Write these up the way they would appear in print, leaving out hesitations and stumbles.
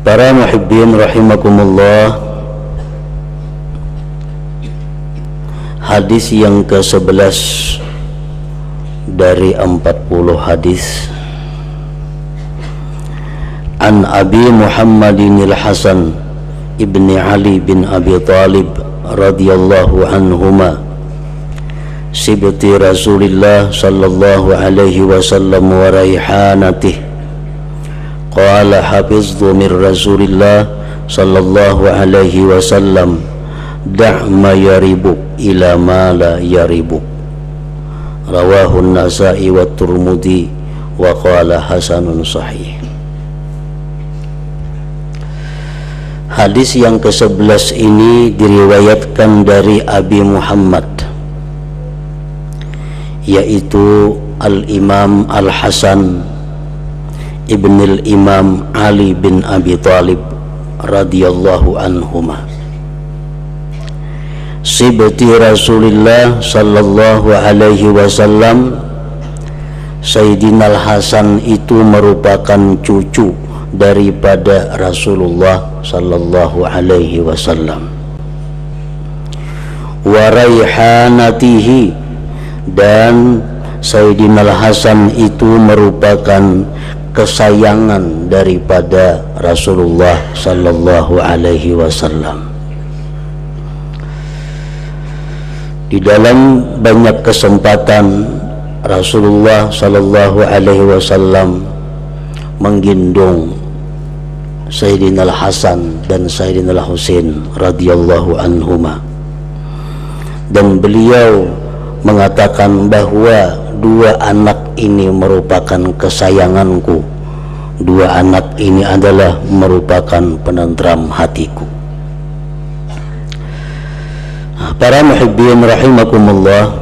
Para muhibbin rahimakumullah, hadis yang ke-11 dari 40 hadis. An Abi Muhammadin al-Hasan ibni Ali bin Abi Talib radhiyallahu anhuma sibti Rasulillah sallallahu alaihi wasallam wa raihanatih. Qala hafiztu min Rasulillah sallallahu alaihi wasallam da' ma yaribuk ila ma la yaribuk. Rawahu an-Nasa'i wa Tirmidzi wa qala hasanun sahih. Hadis yang ke-11 ini diriwayatkan dari Abi Muhammad, yaitu Al-Imam Al-Hasan Ibnul Imam Ali bin Abi Talib radhiyallahu anhuma. Sibti Rasulullah sallallahu alaihi wasallam, Sayyidina Al-Hasan itu merupakan cucu daripada Rasulullah sallallahu alaihi wasallam. Wa raihanatihi, dan Sayyidina Al-Hasan itu merupakan kesayangan daripada Rasulullah sallallahu alaihi wasallam. Di dalam banyak kesempatan Rasulullah sallallahu alaihi wasallam menggendong Sayyidina Al-Hasan dan Sayyidina Al-Husain radhiyallahu anhuma, dan beliau mengatakan bahwa dua anak ini merupakan kesayanganku, dua anak ini adalah merupakan penenteram hatiku. Para muhibbin rahimakumullah,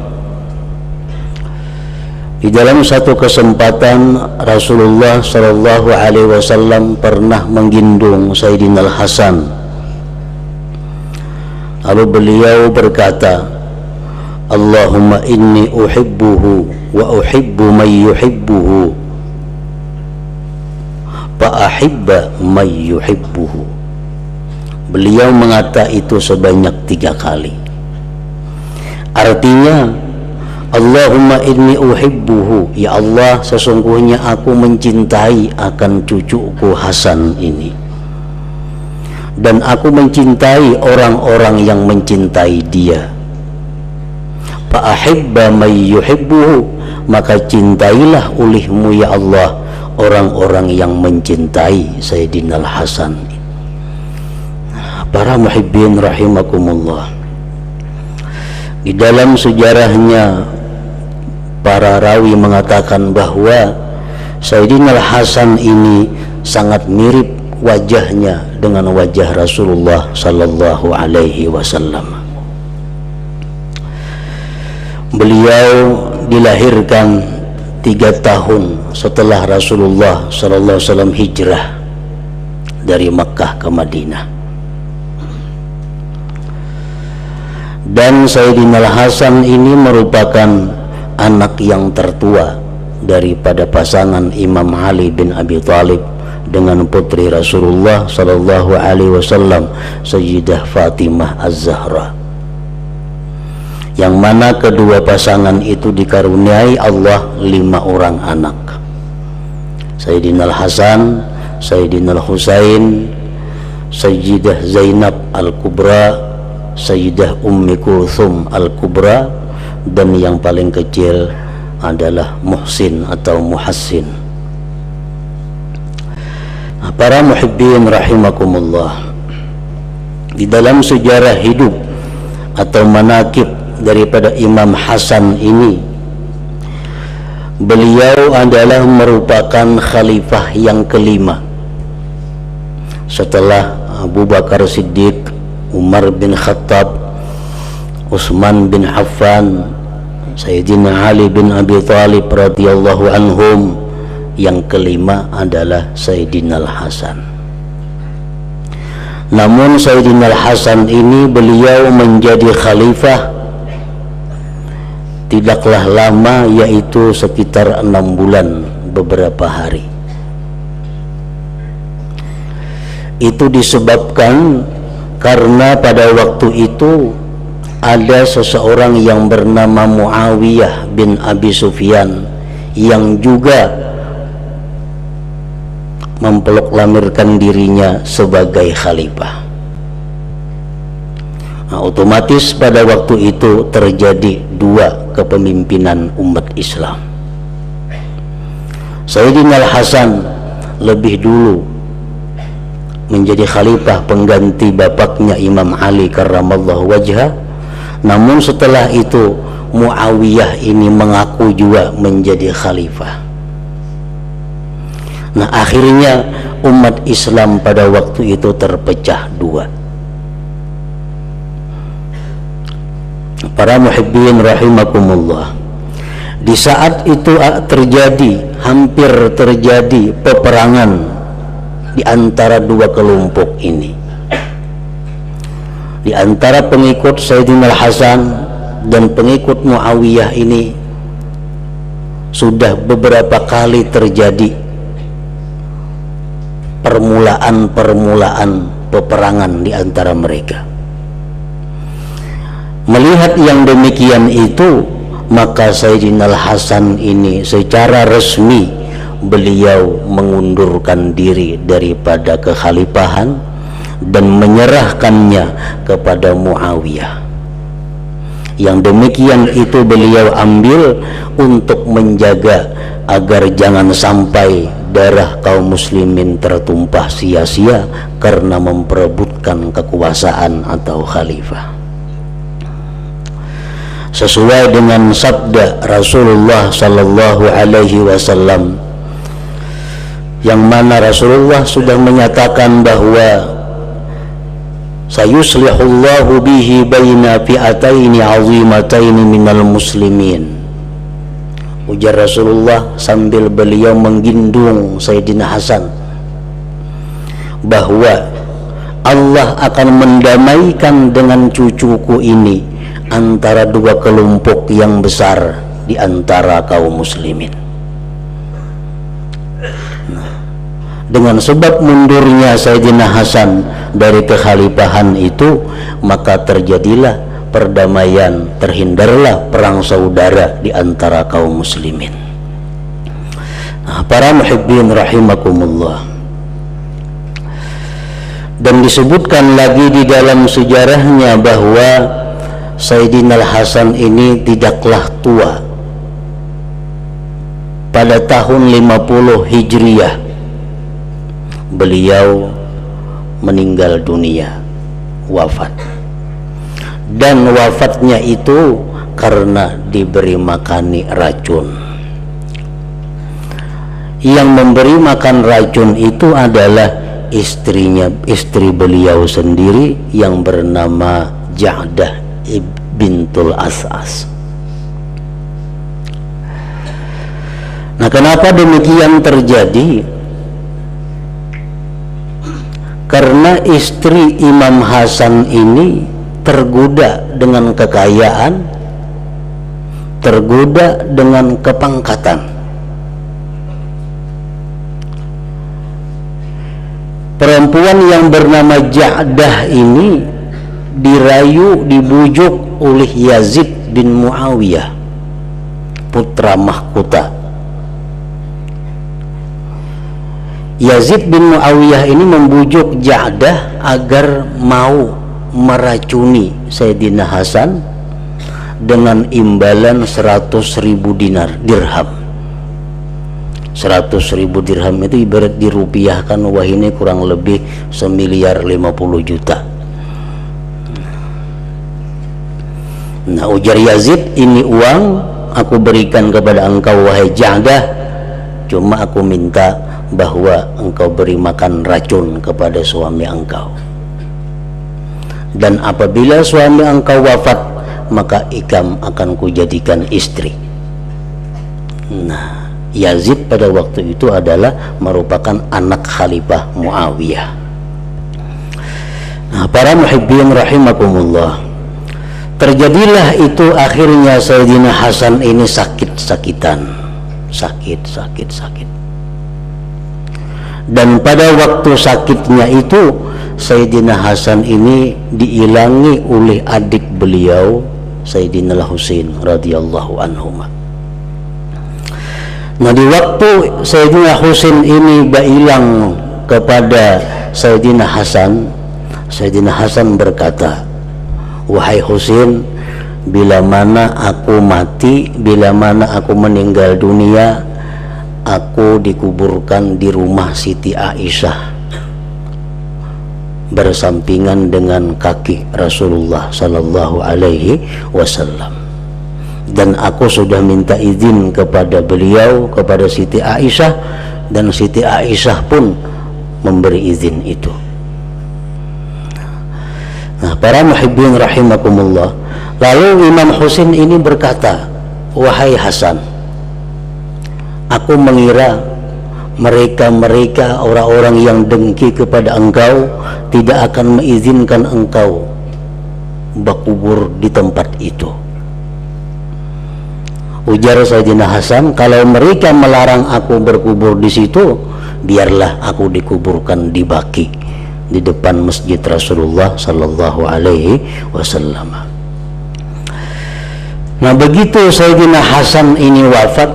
di dalam satu kesempatan Rasulullah sallallahu alaihi wasallam pernah menggendong Sayyidina Al-Hasan. Lalu beliau berkata, Allahumma inni uhibbuhu wa uhibbu man yuhibbuhu fa ahibba man yuhibbuhu. Beliau mengata itu sebanyak 3 kali. Artinya, Allahumma inni uhibbuhu, ya Allah, sesungguhnya aku mencintai akan cucuku Hasan ini, dan aku mencintai orang-orang yang mencintai dia. Fa ahibba may yuhibbuhu, maka cintailah olehmu ya Allah orang-orang yang mencintai Sayyidina Al-Hasan. Para muhibbin rahimakumullah, di dalam sejarahnya para rawi mengatakan bahwa Sayyidina Al-Hasan ini sangat mirip wajahnya dengan wajah Rasulullah sallallahu alaihi wasallam. Beliau dilahirkan 3 tahun setelah Rasulullah sallallahu alaihi wasallam hijrah dari Makkah ke Madinah. Dan Sayyidina Al-Hasan ini merupakan anak yang tertua daripada pasangan Imam Ali bin Abi Talib dengan putri Rasulullah sallallahu alaihi wasallam, Sayyidah Fatimah Az-Zahra, yang mana kedua pasangan itu dikaruniai Allah 5 orang anak. Sayyidina Al-Hasan, Sayyidina Al-Husain, Sayyidah Zainab Al-Kubra, Sayyidah Ummi Kulthum Al-Kubra, dan yang paling kecil adalah Muhsin atau Muhassin. Para muhibbin rahimakumullah, di dalam sejarah hidup atau manaqib daripada Imam Hasan ini, beliau adalah merupakan khalifah yang kelima setelah Abu Bakar Siddiq, Umar bin Khattab, Utsman bin Affan, Sayyidina Ali bin Abi Talib radhiyallahu anhum. Yang kelima adalah Sayyidina Al-Hasan. Namun Sayyidina Al-Hasan ini beliau menjadi khalifah tidaklah lama, yaitu sekitar 6 bulan beberapa hari. Itu disebabkan karena pada waktu itu ada seseorang yang bernama Muawiyah bin Abi Sufyan yang juga mempelok-lamirkan dirinya sebagai khalifah. Nah, otomatis pada waktu itu terjadi dua kepemimpinan umat Islam. Sayyidina Al-Hasan lebih dulu menjadi khalifah pengganti bapaknya Imam Ali karramallahu wajhah. Namun setelah itu Muawiyah ini mengaku juga menjadi khalifah. Nah, akhirnya umat Islam pada waktu itu terpecah dua. Para muhibbin rahimakumullah, di saat itu hampir terjadi peperangan di antara dua kelompok ini, di antara pengikut Sayyidina Al-Hasan dan pengikut Muawiyah ini. Sudah beberapa kali terjadi permulaan peperangan di antara mereka. Melihat yang demikian itu, maka Sayyidina Al-Hasan ini secara resmi beliau mengundurkan diri daripada kekhalifahan dan menyerahkannya kepada Muawiyah. Yang demikian itu beliau ambil untuk menjaga agar jangan sampai darah kaum muslimin tertumpah sia-sia karena memperebutkan kekuasaan atau khalifah. Sesuai dengan sabda Rasulullah sallallahu alaihi wasallam, yang mana Rasulullah sudah menyatakan bahwa sayuslihullahu bihi baina fi'ataini 'azimataini minal muslimin. Ujar Rasulullah sambil beliau menggindung Sayyidina Hasan bahwa Allah akan mendamaikan dengan cucuku ini antara dua kelompok yang besar di antara kaum muslimin. Dengan sebab mundurnya Sayyidina Hasan dari kekhalifahan itu, maka terjadilah perdamaian, terhindarlah perang saudara di antara kaum muslimin. Nah, para muhibbin rahimakumullah, dan disebutkan lagi di dalam sejarahnya bahwa Sayyidina Al-Hasan ini tidaklah tua. Pada tahun 50 Hijriah beliau meninggal dunia, wafat. Dan wafatnya itu karena diberi makani racun. Yang memberi makan racun itu adalah istri beliau sendiri yang bernama Ja'dah bintul As'as. Nah, kenapa demikian terjadi? Karena istri Imam Hasan ini tergoda dengan kekayaan, tergoda dengan kepangkatan. Perempuan yang bernama Ja'dah ini dirayu, dibujuk oleh Yazid bin Muawiyah, putra mahkota. Yazid bin Muawiyah ini membujuk Ja'dah agar mau meracuni Sayyidina Hasan dengan imbalan 100.000 dirham. 100.000 dirham itu ibarat dirupiahkan, wah ini kurang lebih 1,50 miliar. Nah, ujar Yazid, ini uang aku berikan kepada engkau wahai Ja'dah, cuma aku minta bahwa engkau beri makan racun kepada suami engkau, dan apabila suami engkau wafat maka ikam akan kujadikan istri. Nah, Yazid pada waktu itu adalah merupakan anak Khalifah Muawiyah. Nah, para muhibbin rahimakumullah, terjadilah itu akhirnya Sayyidina Hasan ini sakit. Dan pada waktu sakitnya itu Sayyidina Hasan ini diilangi oleh adik beliau Sayyidina Husain radhiyallahu anhu. Nah, di waktu Sayyidina Husain ini bailang kepada Sayyidina Hasan, Sayyidina Hasan berkata, "Wahai Husain, bila mana aku mati, bila mana aku meninggal dunia, aku dikuburkan di rumah Siti Aisyah bersampingan dengan kaki Rasulullah sallallahu alaihi wasallam. Dan aku sudah minta izin kepada beliau, kepada Siti Aisyah, dan Siti Aisyah pun memberi izin itu." Nah, para muhibbin rahimakumullah, lalu Imam Husain ini berkata, "Wahai Hasan, aku mengira mereka orang-orang yang dengki kepada engkau tidak akan mengizinkan engkau berkubur di tempat itu." Ujar Sayyidina Hasan, "Kalau mereka melarang aku berkubur di situ, biarlah aku dikuburkan di Baqi, di depan masjid Rasulullah sallallahu alaihi wasallam." Nah, begitu Sayyidina Hasan ini wafat,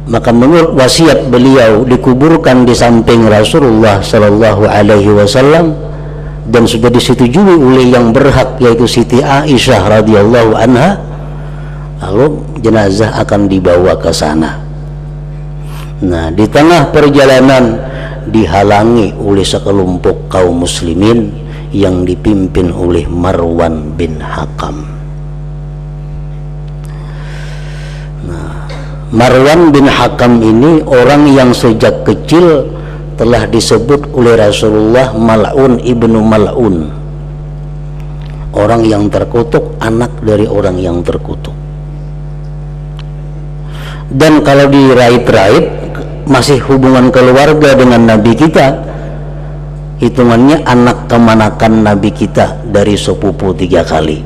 maka menurut wasiat beliau dikuburkan di samping Rasulullah sallallahu alaihi wasallam, dan sudah disetujui oleh yang berhak yaitu Siti Aisyah radhiyallahu anha. Lalu jenazah akan dibawa ke sana. Nah, di tengah perjalanan dihalangi oleh sekelompok kaum muslimin yang dipimpin oleh Marwan bin Hakam. Nah, Marwan bin Hakam ini orang yang sejak kecil telah disebut oleh Rasulullah Mal'un ibnu Mal'un, orang yang terkutuk, anak dari orang yang terkutuk. Dan kalau dirait-rait masih hubungan keluarga dengan Nabi kita, hitungannya anak kemanakan Nabi kita dari sepupu 3 kali.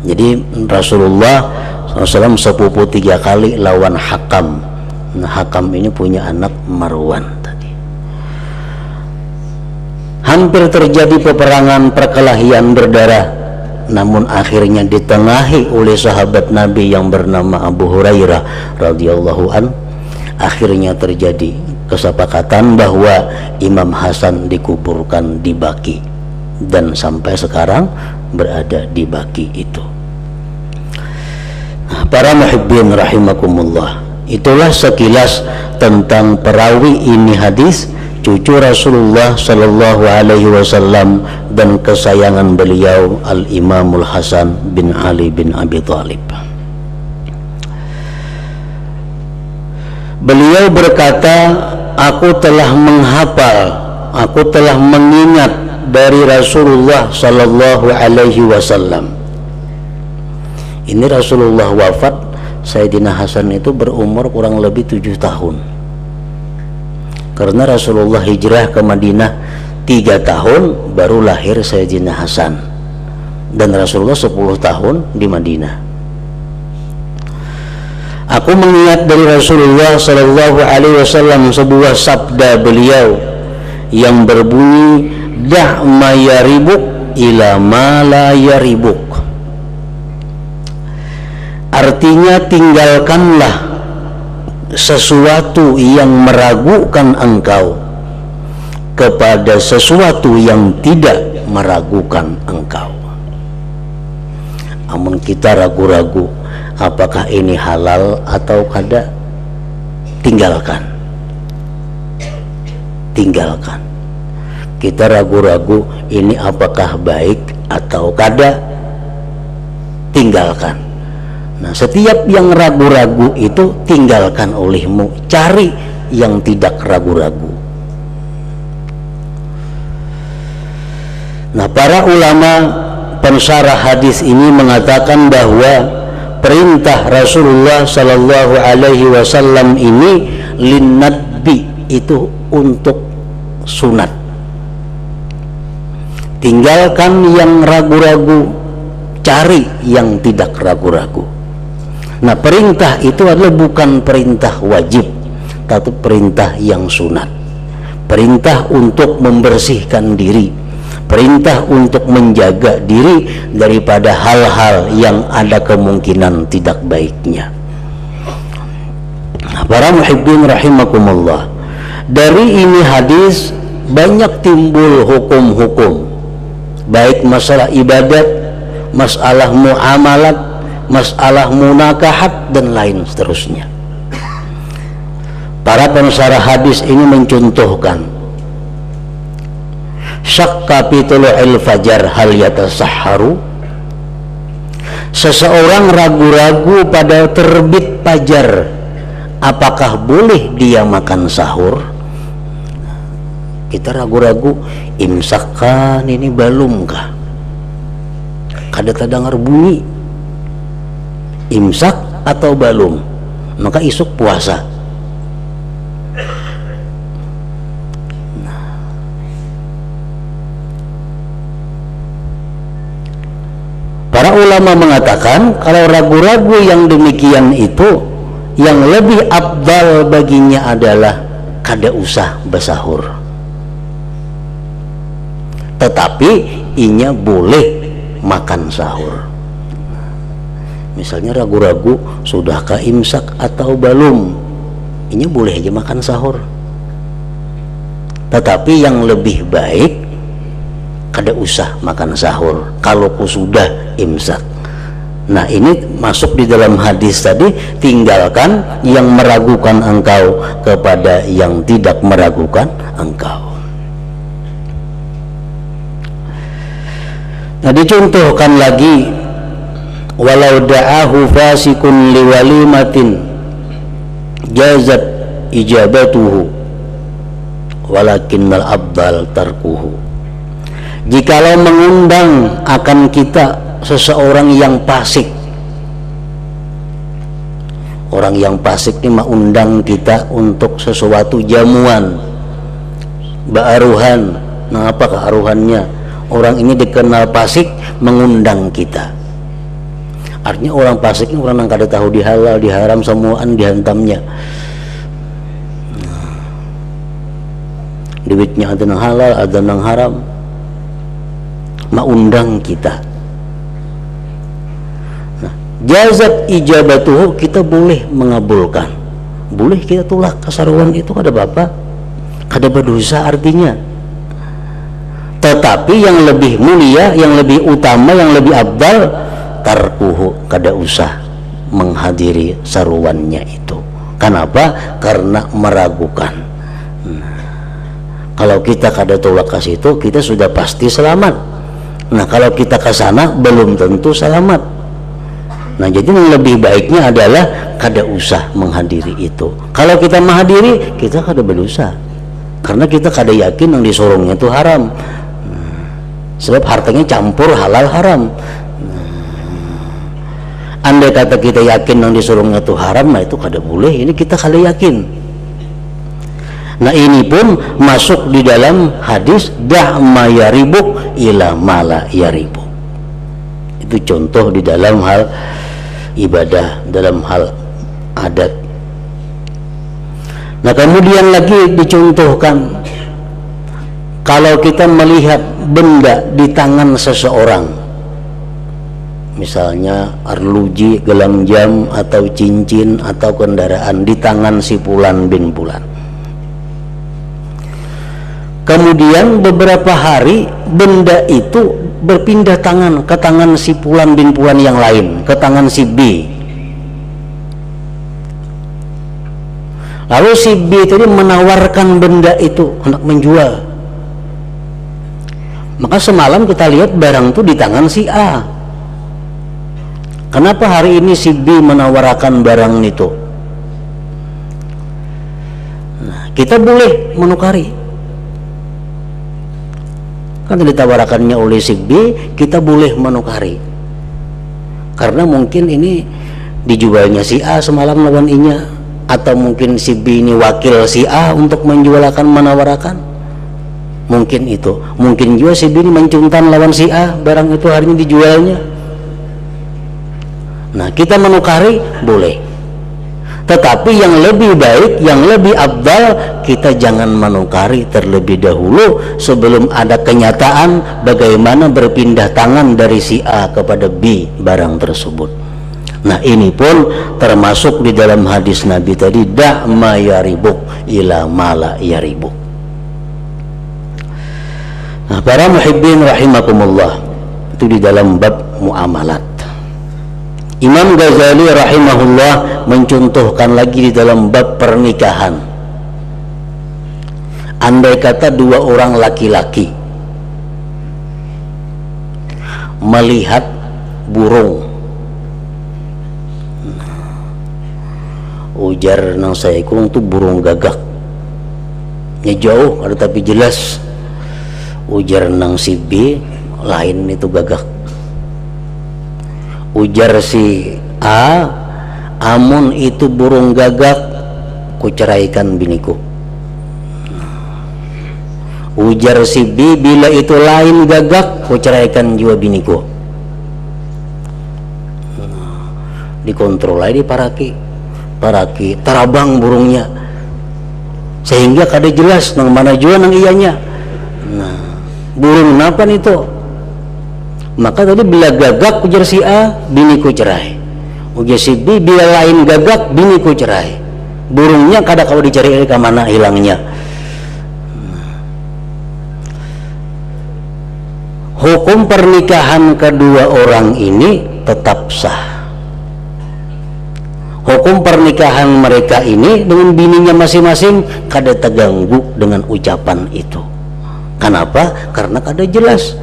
Jadi Rasulullah SAW sepupu 3 kali lawan Hakam. Nah, Hakam ini punya anak Marwan tadi. Hampir terjadi peperangan, perkelahian berdarah, namun akhirnya ditengahi oleh sahabat Nabi yang bernama Abu Hurairah radhiyallahu an. Akhirnya terjadi kesepakatan bahwa Imam Hasan dikuburkan di Baqi, dan sampai sekarang berada di Baqi itu. Nah, para muhibbin rahimakumullah, itulah sekilas tentang perawi ini hadis, cucu Rasulullah sallallahu alaihi wasallam dan kesayangan beliau Al-Imamul Hasan bin Ali bin Abi Thalib. Beliau berkata, "Aku telah menghafal, aku telah mengingat dari Rasulullah sallallahu alaihi wasallam." Ini Rasulullah wafat, Sayyidina Hasan itu berumur kurang lebih 7 tahun. Karena Rasulullah hijrah ke Madinah 3 tahun baru lahir Sayyidina Hasan, dan Rasulullah 10 tahun di Madinah. Aku mengingat dari Rasulullah sallallahu alaihi wasallam sebuah sabda beliau yang berbunyi, "Da' ma yaribuk ila ma la yaribuk." Artinya, tinggalkanlah sesuatu yang meragukan engkau kepada sesuatu yang tidak meragukan engkau. Namun kita ragu-ragu, apakah ini halal atau kada? Tinggalkan. Tinggalkan. Kita ragu-ragu, ini apakah baik atau kada? Tinggalkan. Nah, setiap yang ragu-ragu itu tinggalkan olehmu, cari yang tidak ragu-ragu. Nah, para ulama pensyarah hadis ini mengatakan bahwa perintah Rasulullah sallallahu alaihi wasallam ini linnadbi, itu untuk sunat. Tinggalkan yang ragu-ragu, cari yang tidak ragu-ragu. Nah, perintah itu adalah bukan perintah wajib, tapi perintah yang sunat, perintah untuk membersihkan diri, perintah untuk menjaga diri daripada hal-hal yang ada kemungkinan tidak baiknya. Para muhibbin rahimakumullah, dari ini hadis banyak timbul hukum-hukum, baik masalah ibadat, masalah muamalat, masalah munakahat, dan lain seterusnya. Para pensyarah hadis ini mencontohkan, syakka fi tulu'il fajar hal yatasahharu, seseorang ragu-ragu pada terbit fajar, apakah boleh dia makan sahur? Kita ragu-ragu, imsak kan ini belum kah? Kada terdengar bunyi imsak atau belum, maka isuk puasa. Para ulama mengatakan kalau ragu-ragu yang demikian itu, yang lebih afdal baginya adalah kada usah bersahur, tetapi inya boleh makan sahur. Misalnya ragu-ragu sudahkah imsak atau belum, inya boleh aja makan sahur, tetapi yang lebih baik kada usah makan sahur kalau sudah imsak. Nah, ini masuk di dalam hadis tadi, tinggalkan yang meragukan engkau kepada yang tidak meragukan engkau. Nah, dicontohkan lagi, walau da'ahu fasikun liwalimatin jazat ijabatuhu walakinnal abdal tarkuhu. Jikalau mengundang akan kita seseorang yang fasik, orang yang fasik ini mengundang kita untuk sesuatu jamuan, baaruhan. Nah, apakah aruhannya? Orang ini dikenal fasik, mengundang kita. Artinya orang fasik ini orang yang kada tahu di halal, di haram, semuaan dihantamnya. Duitnya ada yang halal, ada yang haram, mengundang kita. Nah, jazat ijabatuhu, kita boleh mengabulkan, boleh kita tolak kesaruan itu, kada apa-apa, kada berdosa artinya. Tetapi yang lebih mulia, yang lebih utama, yang lebih abdal, tarkuhu, kada usah menghadiri saruannya itu. Kenapa? Karena meragukan. Nah, kalau kita kada tolak ke situ, kita sudah pasti selamat. Nah, kalau kita ke sana belum tentu selamat. Nah, jadi yang lebih baiknya adalah kada usah menghadiri itu. Kalau kita menghadiri, kita kada berdosa, karena kita kada yakin yang disorongnya itu haram. Sebab hartanya campur halal haram. Andai kata kita yakin yang disorongnya itu haram, nah itu kada boleh. Ini kita kada yakin. Nah, ini pun masuk di dalam hadis dah ma yaribuk ila mala yaribuk. Itu contoh di dalam hal ibadah, dalam hal adat. Nah, kemudian lagi dicontohkan, kalau kita melihat benda di tangan seseorang, misalnya arloji, gelang jam, atau cincin, atau kendaraan di tangan si Fulan bin Fulan, kemudian beberapa hari benda itu berpindah tangan ke tangan si Fulan bin Fulan yang lain, ke tangan si B. Lalu si B tadi menawarkan benda itu hendak menjual. Maka semalam kita lihat barang itu di tangan si A. Kenapa hari ini si B menawarkan barang itu? Nah, kita boleh menukari. Kan ditawarkannya oleh si B, kita boleh menukari. Karena mungkin ini dijualnya si A semalam lawan inya, atau mungkin si B ini wakil si A untuk menjualkan, menawarkan. Mungkin itu, mungkin juga si B ini mencuntan lawan si A, barang itu hari ini dijualnya. Nah, kita menukari boleh, Tetapi yang lebih baik, yang lebih afdal, kita jangan menukari terlebih dahulu sebelum ada kenyataan bagaimana berpindah tangan dari si A kepada B barang tersebut. Nah, ini pun termasuk di dalam hadis Nabi tadi, da' ma yaribuk ila ma la yaribuk. Nah, para muhibbin rahimakumullah, itu di dalam bab muamalat. Imam Ghazali rahimahullah mencontohkan lagi di dalam bab pernikahan. Andai kata dua orang laki-laki melihat burung, ujar nang saya kurung tuh burung gagak, ya jauh ada tapi jelas. Ujar nang si B, lain itu gagak. Ujar si A, amun itu burung gagak, kuceraikan biniku. Ujar si B, bila itu lain gagak, kuceraikan juga biniku. Dikontrol aja di paraki terabang burungnya sehingga kada jelas nang mana jua nang iyanya. Nah, burung napan itu? Maka tadi bila gagak ujar si A, biniku cerai. Ujar si B, bila lain gagak, biniku cerai. Burungnya kada kau dicari ke mana hilangnya. Hukum pernikahan kedua orang ini tetap sah. Hukum pernikahan mereka ini dengan bininya masing-masing kada terganggu dengan ucapan itu. Kenapa? Karena kada jelas.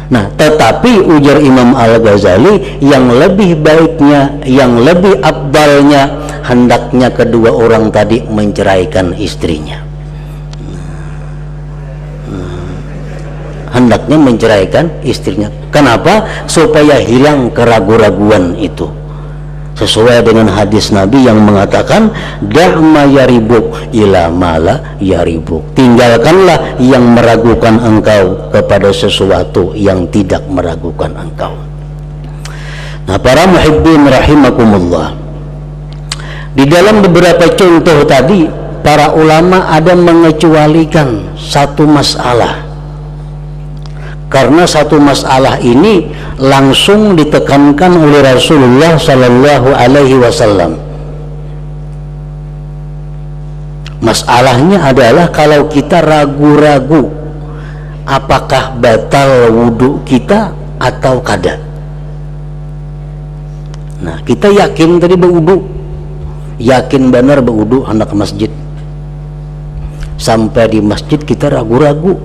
Nah, tetapi ujar Imam Al-Ghazali, yang lebih baiknya, yang lebih afdalnya, hendaknya kedua orang tadi menceraikan istrinya. Hendaknya menceraikan istrinya. Kenapa? Supaya hilang keraguan-raguan itu. Sesuai dengan hadis Nabi yang mengatakan, da'ma yaribuk ila mala yaribuk. Tinggalkanlah yang meragukan engkau kepada sesuatu yang tidak meragukan engkau. Nah, para muhibbin rahimakumullah, di dalam beberapa contoh tadi, para ulama ada mengecualikan satu masalah. Karena satu masalah ini langsung ditekankan oleh Rasulullah Sallallahu Alaihi Wasallam. Masalahnya adalah kalau kita ragu-ragu apakah batal wudhu kita atau kada. Nah, kita yakin tadi berwudhu, yakin benar berwudhu hendak ke masjid. Sampai di masjid kita ragu-ragu,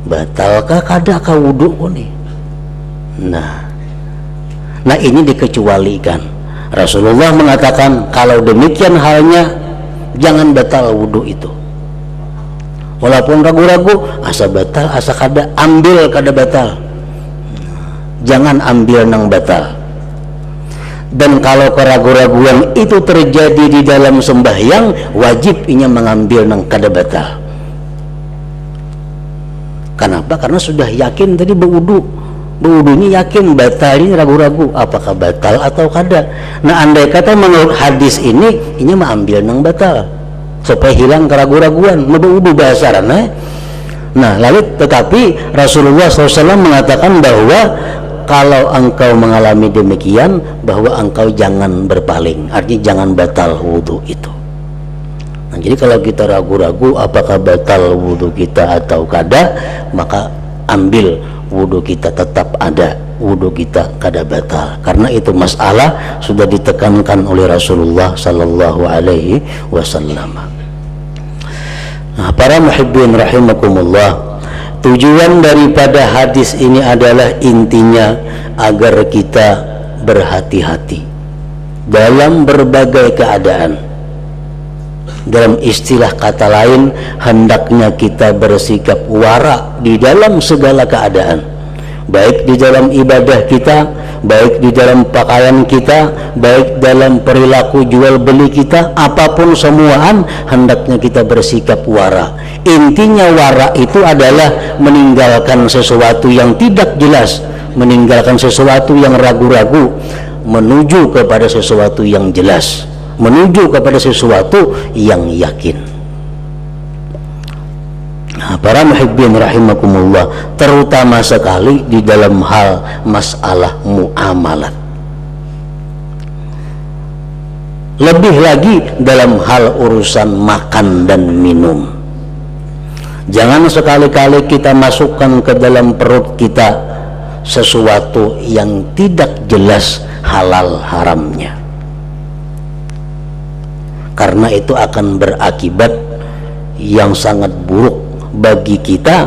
batalkah kadakah wudhu nih? Nah ini dikecualikan. Rasulullah mengatakan kalau demikian halnya jangan batal wudhu itu. Walaupun ragu-ragu, asa batal asa kada, ambil kada batal. Jangan ambil nang batal. Dan kalau keraguan-raguan itu terjadi di dalam sembahyang, wajib inya mengambil nang kada batal. Kenapa? Karena sudah yakin tadi berwudu, berwudunya yakin, batal ini ragu-ragu apakah batal atau kada. Nah, andai kata menurut hadis ini mah ambil nang batal supaya hilang keraguan-raguan, berwudu bahasa rana. Nah, lalu tetapi Rasulullah SAW mengatakan bahwa kalau engkau mengalami demikian, bahwa engkau jangan berpaling, artinya jangan batal wudu itu. Nah, jadi kalau kita ragu-ragu apakah batal wudhu kita atau kada, maka ambil wudhu kita tetap ada, wudhu kita kada batal. Karena itu masalah sudah ditekankan oleh Rasulullah Sallallahu Alaihi Wasallam. Nah, para muhibbin rahimakumullah, tujuan daripada hadis ini adalah intinya agar kita berhati-hati dalam berbagai keadaan. Dalam istilah kata lain, hendaknya kita bersikap wara di dalam segala keadaan, baik di dalam ibadah kita, baik di dalam pakaian kita, baik dalam perilaku jual beli kita, apapun semuaan hendaknya kita bersikap wara. Intinya wara itu adalah meninggalkan sesuatu yang tidak jelas, meninggalkan sesuatu yang ragu-ragu, menuju kepada sesuatu yang jelas, menuju kepada sesuatu yang yakin. Nah, para muhibbin rahimakumullah, terutama sekali di dalam hal masalah muamalat, lebih lagi dalam hal urusan makan dan minum. Jangan sekali-kali kita masukkan ke dalam perut kita sesuatu yang tidak jelas halal haramnya, karena itu akan berakibat yang sangat buruk bagi kita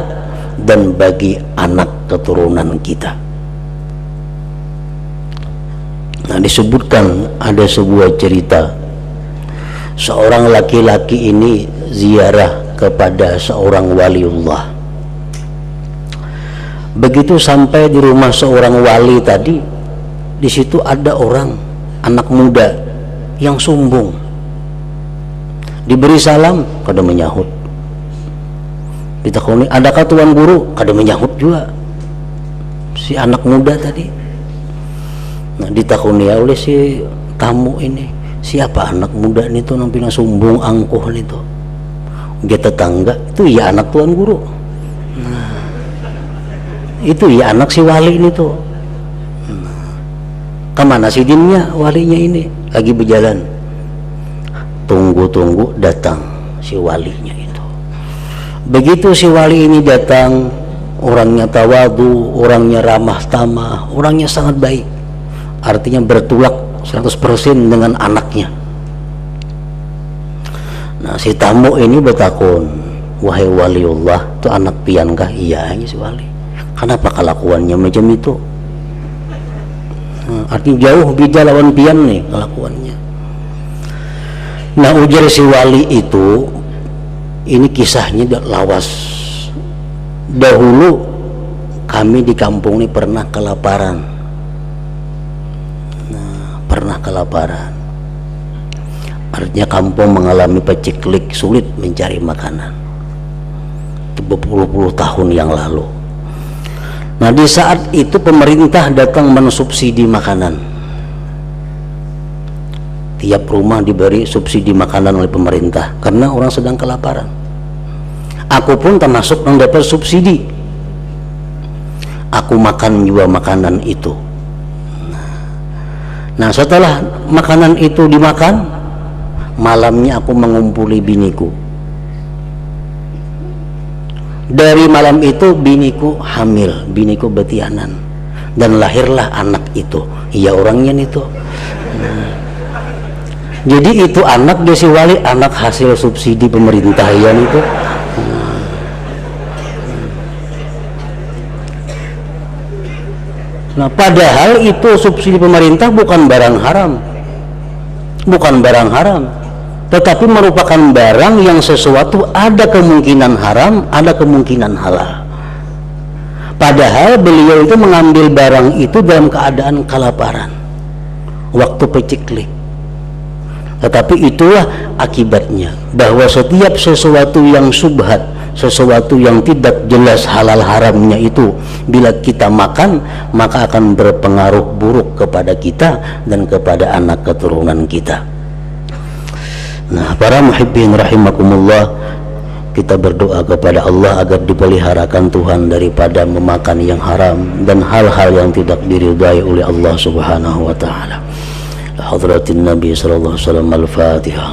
dan bagi anak keturunan kita. Nah, disebutkan ada sebuah cerita, seorang laki-laki ini ziarah kepada seorang waliullah. Begitu sampai di rumah seorang wali tadi, di situ ada orang anak muda yang sombong. Diberi salam, kada menyahut. Ditakoni, adakah tuan guru? Kada menyahut juga si anak muda tadi. Nah, ditakoni oleh si tamu ini, siapa anak muda ini tuh nampilan sombong angkuh nih tuh? Dia tetangga, itu ya anak tuan guru. Nah, itu ya anak si wali ini tuh. Nah, kemana si dinnya walinya ini? Lagi berjalan. Tunggu-tunggu datang si walinya itu. Begitu si wali ini datang, orangnya tawadu, orangnya ramah tamah, orangnya sangat baik. Artinya bertulak 100% dengan anaknya. Nah, si tamu ini bertakun, wahai waliullah, itu anak piankah? Iya, si wali. Kenapa kelakuannya macam itu? Nah, artinya jauh beda lawan pian nih kelakuannya. Nah, ujar si wali itu, ini kisahnya lawas. Dahulu kami di kampung ini pernah kelaparan. Pernah kelaparan, artinya kampung mengalami paceklik, sulit mencari makanan. Itu berpuluh-puluh tahun yang lalu. Nah, di saat itu pemerintah datang mensubsidi makanan. Tiap rumah diberi subsidi makanan oleh pemerintah karena orang sedang kelaparan. Aku pun termasuk yang dapat subsidi. Aku makan juga makanan itu. Nah, setelah makanan itu dimakan, malamnya aku mengumpuli biniku. Dari malam itu biniku hamil, biniku betianan, dan lahirlah anak itu. Iya, orangnya itu. Nah, jadi itu anak dia si wali, anak hasil subsidi pemerintah ya itu. Nah, padahal itu subsidi pemerintah bukan barang haram, bukan barang haram, tetapi merupakan barang yang sesuatu ada kemungkinan haram, ada kemungkinan halal. Padahal beliau itu mengambil barang itu dalam keadaan kelaparan, waktu paceklik. Tetapi itulah akibatnya, bahwa setiap sesuatu yang subhat, sesuatu yang tidak jelas halal haramnya itu, bila kita makan, maka akan berpengaruh buruk kepada kita dan kepada anak keturunan kita. Nah, para muhibbin rahimakumullah, kita berdoa kepada Allah agar dipeliharakan Tuhan daripada memakan yang haram dan hal-hal yang tidak diridai oleh Allah Subhanahu wa taala. Hadratin Nabi sallallahu alaihi wasallam. Al-Fatihah.